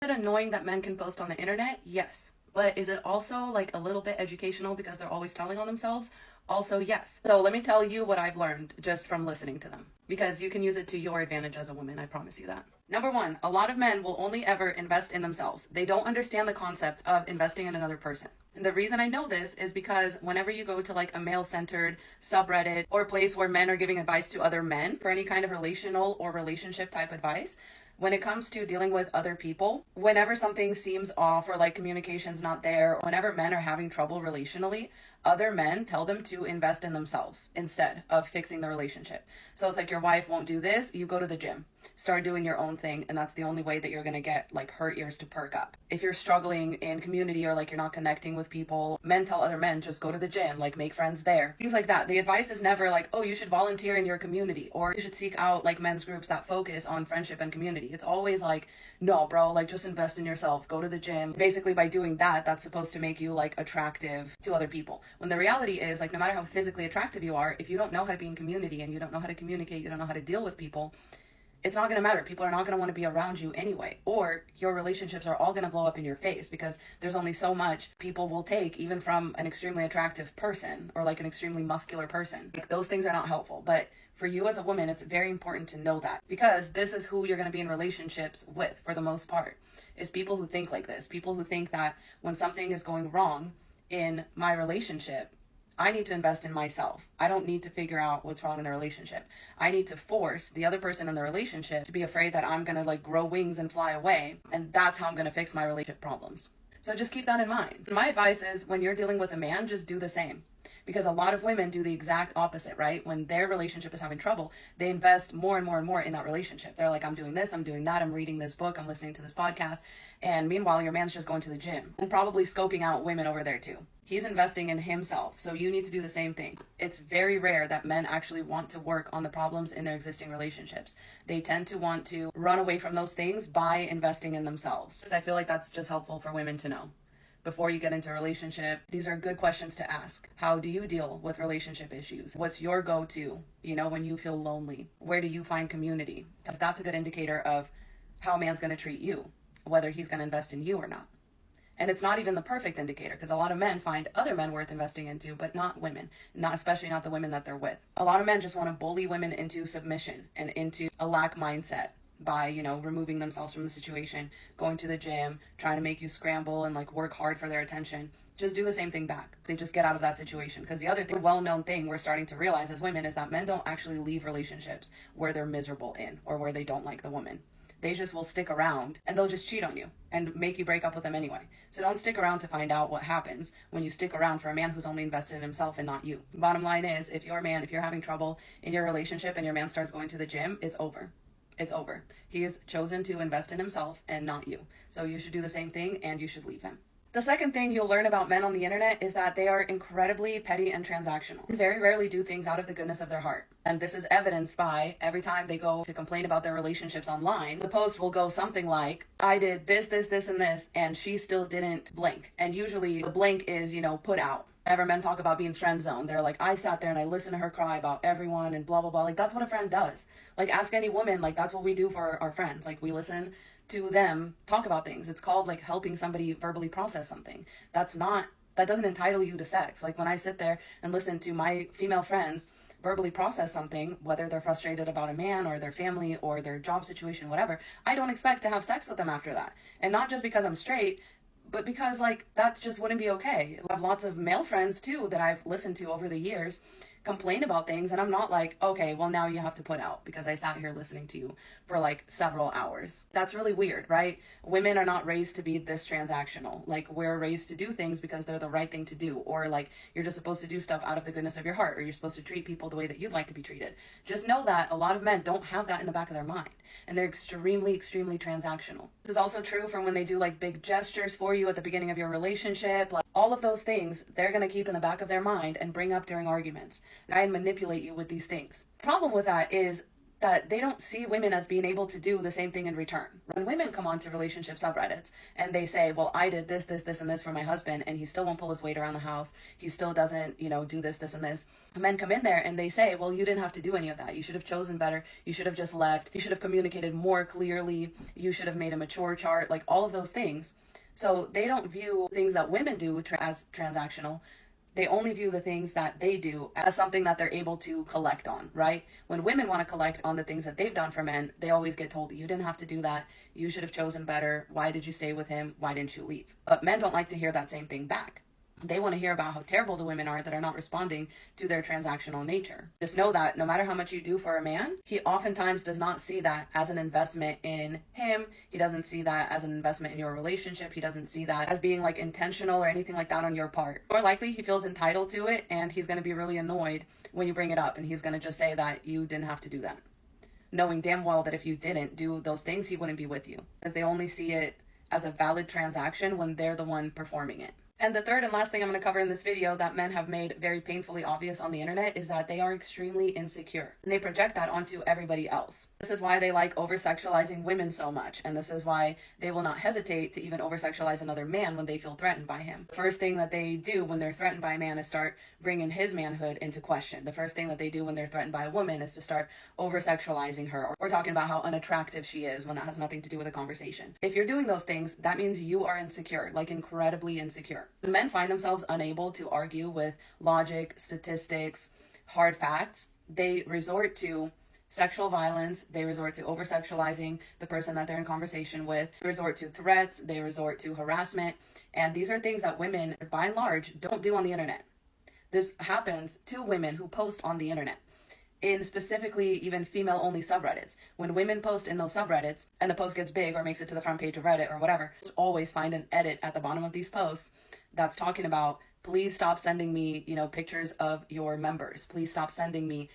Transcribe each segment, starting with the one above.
Is it annoying that men can post on the internet? Yes. But is it also like a little bit educational because they're always telling on themselves? Also, yes. So let me tell you what I've learned just from listening to them, because you can use it to your advantage as a woman. I promise you that. Number one, a lot of men will only ever invest in themselves. They don't understand the concept of investing in another person. And the reason I know this is because whenever you go to like a male-centered subreddit or place where men are giving advice to other men for any kind of relational or relationship type advice, when it comes to dealing with other people, whenever something seems off or like communication's not there, whenever men are having trouble relationally, other men tell them to invest in themselves instead of fixing the relationship. So it's like your wife won't do this, you go to the gym, start doing your own thing, and that's the only way that you're gonna get like her ears to perk up. If you're struggling in community or like you're not connecting with people, men tell other men just go to the gym, like make friends there, things like that. The advice is never like, oh, you should volunteer in your community or you should seek out like men's groups that focus on friendship and community. It's always like, no, bro, like just invest in yourself, go to the gym. Basically, by doing that, that's supposed to make you like attractive to other people. When the reality is, like, no matter how physically attractive you are, if you don't know how to be in community and you don't know how to communicate, you don't know how to deal with people, it's not going to matter. People are not going to want to be around you anyway, or your relationships are all going to blow up in your face because there's only so much people will take, even from an extremely attractive person or like an extremely muscular person. Like, those things are not helpful. But for you as a woman, it's very important to know that, because this is who you're going to be in relationships with for the most part, is people who think like this, people who think that when something is going wrong in my relationship, I need to invest in myself. I don't need to figure out what's wrong in the relationship. I need to force the other person in the relationship to be afraid that I'm going to like grow wings and fly away. And that's how I'm going to fix my relationship problems. So just keep that in mind. My advice is, when you're dealing with a man, just do the same. Because a lot of women do the exact opposite, right? When their relationship is having trouble, they invest more and more and more in that relationship. They're like, I'm doing this, I'm doing that, I'm reading this book, I'm listening to this podcast. And meanwhile, your man's just going to the gym and probably scoping out women over there too. He's investing in himself. So you need to do the same thing. It's very rare that men actually want to work on the problems in their existing relationships. They tend to want to run away from those things by investing in themselves. I feel like that's just helpful for women to know. Before you get into a relationship, these are good questions to ask. How do you deal with relationship issues? What's your go-to, when you feel lonely? Where do you find community? Because that's a good indicator of how a man's going to treat you, whether he's going to invest in you or not. And it's not even the perfect indicator, because a lot of men find other men worth investing into, but not women, especially not the women that they're with. A lot of men just want to bully women into submission and into a lack mindset by, removing themselves from the situation, going to the gym, trying to make you scramble and like work hard for their attention. Just do the same thing back. They just get out of that situation. Because the other thing, well-known thing we're starting to realize as women, is that men don't actually leave relationships where they're miserable in or where they don't like the woman. They just will stick around and they'll just cheat on you and make you break up with them anyway. So don't stick around to find out what happens when you stick around for a man who's only invested in himself and not you. Bottom line is, if you're a man, if you're having trouble in your relationship and your man starts going to the gym, it's over. It's over. He has chosen to invest in himself and not you. So you should do the same thing, and you should leave him. The second thing you'll learn about men on the internet is that they are incredibly petty and transactional. Very rarely do things out of the goodness of their heart. And this is evidenced by every time they go to complain about their relationships online, the post will go something like, I did this, this, this, and this, and she still didn't blink. And usually the blink is, put out. Whenever men talk about being friend zoned, they're like, I sat there and I listened to her cry about everyone and blah, blah, blah. Like, that's what a friend does. Like, ask any woman, like, that's what we do for our friends. Like, we listen to them talk about things. It's called like helping somebody verbally process something. That doesn't entitle you to sex. Like, when I sit there and listen to my female friends verbally process something, whether they're frustrated about a man or their family or their job situation, whatever, I don't expect to have sex with them after that. And not just because I'm straight, but because like that just wouldn't be okay. I have lots of male friends too that I've listened to over the years complain about things, and I'm not like, okay, well now you have to put out because I sat here listening to you for like several hours. That's really weird, right? Women are not raised to be this transactional. Like, we're raised to do things because they're the right thing to do, or like you're just supposed to do stuff out of the goodness of your heart, or you're supposed to treat people the way that you'd like to be treated. Just know that a lot of men don't have that in the back of their mind, and they're extremely, extremely transactional. This is also true from when they do like big gestures for you at the beginning of your relationship. Like, all of those things they're going to keep in the back of their mind and bring up during arguments, try and manipulate you with these things. Problem with that is that they don't see women as being able to do the same thing in return. When women come onto relationship subreddits and they say, well, I did this, this, this, and this for my husband, and he still won't pull his weight around the house, he still doesn't, do this, this, and this. Men come in there and they say, well, you didn't have to do any of that. You should have chosen better. You should have just left. You should have communicated more clearly. You should have made a mature chart, like all of those things. So they don't view things that women do as transactional. They only view the things that they do as something that they're able to collect on, right? When women want to collect on the things that they've done for men, they always get told, you didn't have to do that. You should have chosen better. Why did you stay with him? Why didn't you leave? But men don't like to hear that same thing back. They want to hear about how terrible the women are that are not responding to their transactional nature. Just know that no matter how much you do for a man, he oftentimes does not see that as an investment in him. He doesn't see that as an investment in your relationship. He doesn't see that as being like intentional or anything like that on your part. More likely, he feels entitled to it, and he's going to be really annoyed when you bring it up, and he's going to just say that you didn't have to do that, knowing damn well that if you didn't do those things, he wouldn't be with you, because they only see it as a valid transaction when they're the one performing it. And the third and last thing I'm going to cover in this video that men have made very painfully obvious on the internet is that they are extremely insecure. And they project that onto everybody else. This is why they like over-sexualizing women so much. And this is why they will not hesitate to even over-sexualize another man when they feel threatened by him. The first thing that they do when they're threatened by a man is start bringing his manhood into question. The first thing that they do when they're threatened by a woman is to start over-sexualizing her or talking about how unattractive she is when that has nothing to do with a conversation. If you're doing those things, that means you are insecure, like incredibly insecure. When men find themselves unable to argue with logic, statistics, hard facts, they resort to sexual violence, they resort to over-sexualizing the person that they're in conversation with, they resort to threats, they resort to harassment, and these are things that women, by and large, don't do on the internet. This happens to women who post on the internet, in specifically even female-only subreddits. When women post in those subreddits, and the post gets big or makes it to the front page of Reddit or whatever, always find an edit at the bottom of these posts that's talking about, please stop sending me, pictures of your members. Please stop sending me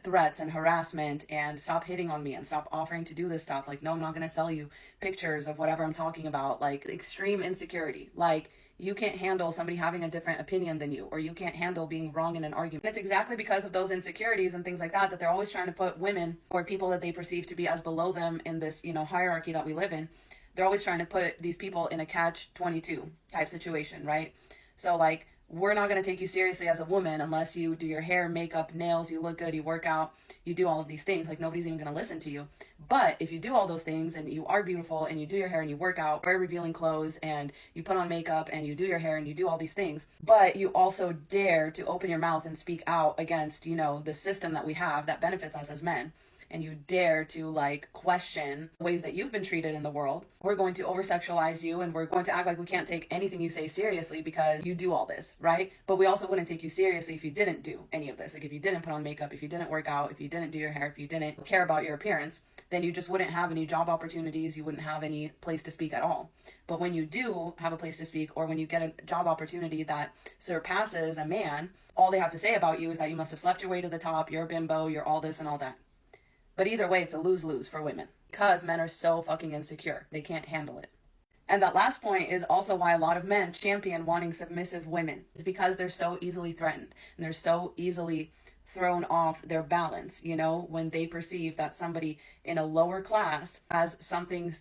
threats and harassment, and stop hitting on me, and stop offering to do this stuff. Like, no, I'm not going to sell you pictures of whatever I'm talking about. Like, extreme insecurity. Like, you can't handle somebody having a different opinion than you, or you can't handle being wrong in an argument. And it's exactly because of those insecurities and things like that they're always trying to put women or people that they perceive to be as below them in this, hierarchy that we live in. They're always trying to put these people in a catch-22 type situation, right? So like, we're not going to take you seriously as a woman unless you do your hair, makeup, nails, you look good, you work out, you do all of these things. Like, nobody's even going to listen to you. But if you do all those things and you are beautiful and you do your hair and you work out, wear revealing clothes and you put on makeup and you do your hair and you do all these things, but you also dare to open your mouth and speak out against, the system that we have that benefits us as men, and you dare to question ways that you've been treated in the world, we're going to over-sexualize you, and we're going to act like we can't take anything you say seriously because you do all this, right? But we also wouldn't take you seriously if you didn't do any of this. Like, if you didn't put on makeup, if you didn't work out, if you didn't do your hair, if you didn't care about your appearance, then you just wouldn't have any job opportunities, you wouldn't have any place to speak at all. But when you do have a place to speak, or when you get a job opportunity that surpasses a man, all they have to say about you is that you must have slept your way to the top, you're a bimbo, you're all this and all that. But either way, it's a lose-lose for women, because men are so fucking insecure. They can't handle it. And that last point is also why a lot of men champion wanting submissive women. It's because they're so easily threatened, and they're so easily thrown off their balance, when they perceive that somebody in a lower class has something,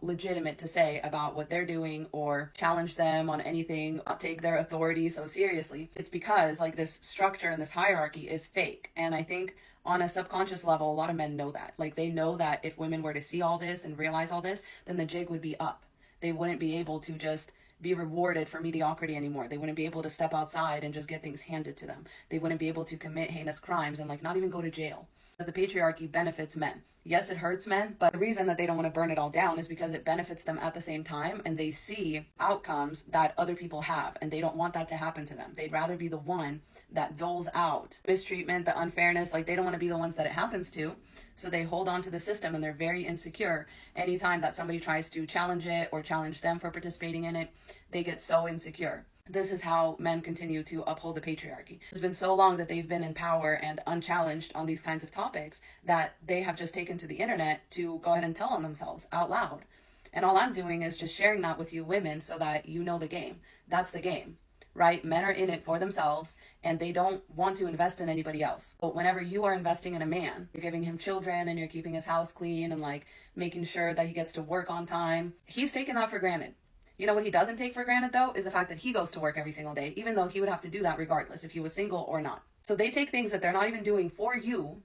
legitimate to say about what they're doing, or challenge them on anything, take their authority so seriously. It's because this structure and this hierarchy is fake. And I think on a subconscious level, a lot of men know that. They know that if women were to see all this and realize all this, then the jig would be up. They wouldn't be able to just be rewarded for mediocrity anymore. They wouldn't be able to step outside and just get things handed to them. They wouldn't be able to commit heinous crimes and not even go to jail. Because the patriarchy benefits men. Yes, it hurts men, but the reason that they don't want to burn it all down is because it benefits them at the same time, and they see outcomes that other people have, and they don't want that to happen to them. They'd rather be the one that doles out mistreatment, the unfairness. They don't want to be the ones that it happens to, so they hold on to the system, and they're very insecure. Anytime that somebody tries to challenge it or challenge them for participating in it, they get so insecure. This is how men continue to uphold the patriarchy. It's been so long that they've been in power and unchallenged on these kinds of topics that they have just taken to the internet to go ahead and tell on themselves out loud. And all I'm doing is just sharing that with you women so that you know the game. That's the game. right? Men are in it for themselves and they don't want to invest in anybody else. But whenever you are investing in a man, you're giving him children and you're keeping his house clean and like making sure that he gets to work on time, he's taking that for granted. You know what he doesn't take for granted though is the fact that he goes to work every single day, even though he would have to do that regardless if he was single or not. So they take things that they're not even doing for you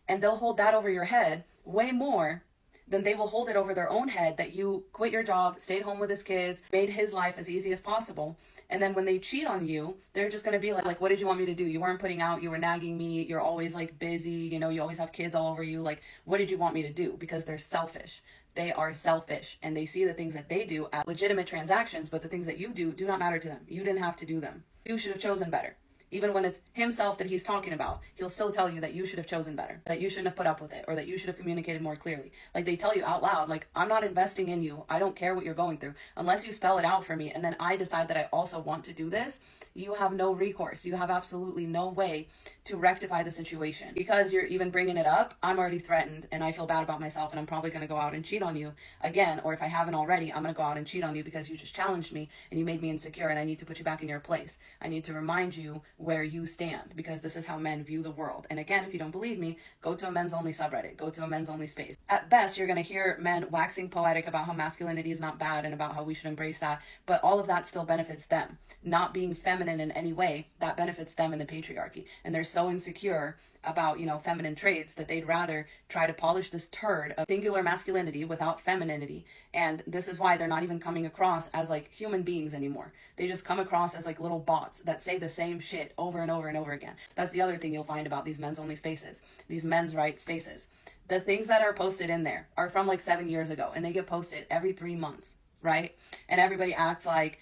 and they'll hold that over your head way more than they will hold it over their own head that you quit your job, stayed home with his kids, made his life as easy as possible. And then when they cheat on you, they're just going to be like, what did you want me to do? You weren't putting out, you were nagging me, you're always like busy, you know, you always have kids all over you. Like, what did you want me to do? Because they're selfish. They are selfish and they see the things that they do as legitimate transactions, but the things that you do not matter to them. You didn't have to do them. You should have chosen better. Even when it's himself that he's talking about, he'll still tell you that you should have chosen better, that you shouldn't have put up with it, or that you should have communicated more clearly. Like they tell you out loud, like, I'm not investing in you. I don't care what you're going through. Unless you spell it out for me and then I decide that I also want to do this, you have no recourse. You have absolutely no way to rectify the situation. Because you're even bringing it up, I'm already threatened and I feel bad about myself and I'm probably going to go out and cheat on you again. Or if I haven't already, I'm going to go out and cheat on you because you just challenged me and you made me insecure and I need to put you back in your place. I need to remind you where you stand because this is how men view the world. And again, if you don't believe me, go to a men's only subreddit, go to a men's only space. At best, you're going to hear men waxing poetic about how masculinity is not bad and about how we should embrace that. But all of that still benefits them. Not being feminine in any way, that benefits them in the patriarchy. And they're so insecure about, you know, feminine traits that they'd rather try to polish this turd of singular masculinity without femininity. And this is why they're not even coming across as like human beings anymore. They just come across as like little bots that say the same shit over and over and over again. That's the other thing you'll find about these men's only spaces, these men's rights spaces. The things that are posted in there are from like 7 years ago and they get posted every 3 months, right? And everybody acts like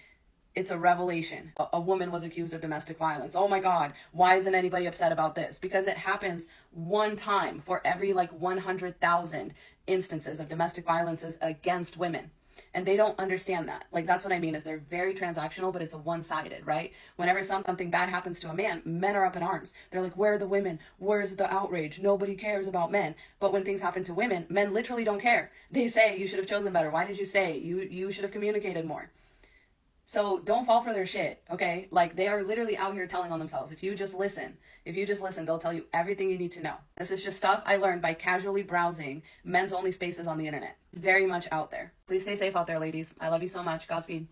it's a revelation. A woman was accused of domestic violence. Oh my God, why isn't anybody upset about this? Because it happens one time for every like 100,000 instances of domestic violences against women. And they don't understand that. Like, that's what I mean is they're very transactional, but it's a one-sided, right? Whenever something bad happens to a man, men are up in arms. They're like, where are the women? Where's the outrage? Nobody cares about men. But when things happen to women, men literally don't care. They say, you should have chosen better. Why did you say? You should have communicated more. So don't fall for their shit, okay? Like they are literally out here telling on themselves. If you just listen, they'll tell you everything you need to know. This is just stuff I learned by casually browsing men's only spaces on the internet. It's very much out there. Please stay safe out there, ladies. I love you so much. Godspeed.